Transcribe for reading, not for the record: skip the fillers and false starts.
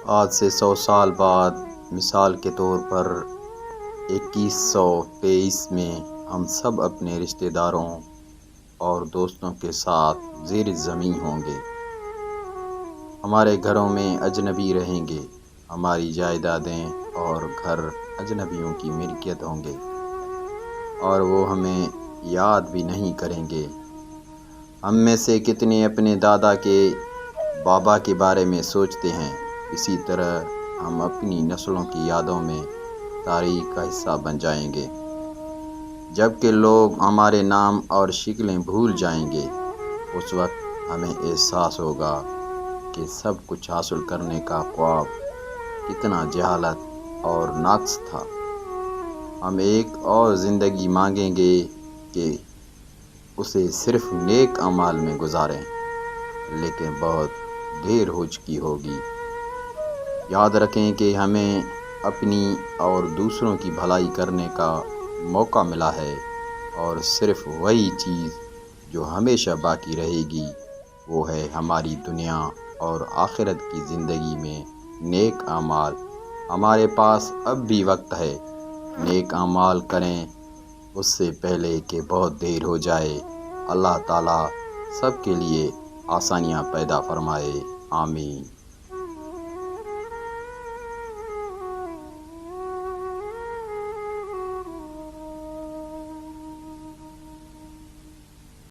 آج سے 100 سال بعد مثال کے طور پر 2123 میں ہم سب اپنے رشتہ داروں اور دوستوں کے ساتھ زیر زمین ہوں گے۔ ہمارے گھروں میں اجنبی رہیں گے، ہماری جائیدادیں اور گھر اجنبیوں کی ملکیت ہوں گے اور وہ ہمیں یاد بھی نہیں کریں گے۔ ہم میں سے کتنے اپنے دادا کے بابا کے بارے میں سوچتے ہیں، اسی طرح ہم اپنی نسلوں کی یادوں میں تاریخ کا حصہ بن جائیں گے۔ جب کہ لوگ ہمارے نام اور شکلیں بھول جائیں گے، اس وقت ہمیں احساس ہوگا کہ سب کچھ حاصل کرنے کا خواب کتنا جہالت اور ناقص تھا۔ ہم ایک اور زندگی مانگیں گے کہ اسے صرف نیک اعمال میں گزاریں، لیکن بہت دیر ہو چکی ہوگی۔ یاد رکھیں کہ ہمیں اپنی اور دوسروں کی بھلائی کرنے کا موقع ملا ہے، اور صرف وہی چیز جو ہمیشہ باقی رہے گی وہ ہے ہماری دنیا اور آخرت کی زندگی میں نیک اعمال۔ ہمارے پاس اب بھی وقت ہے، نیک اعمال کریں اس سے پہلے کہ بہت دیر ہو جائے۔ اللہ تعالیٰ سب کے لیے آسانیاں پیدا فرمائے، آمین۔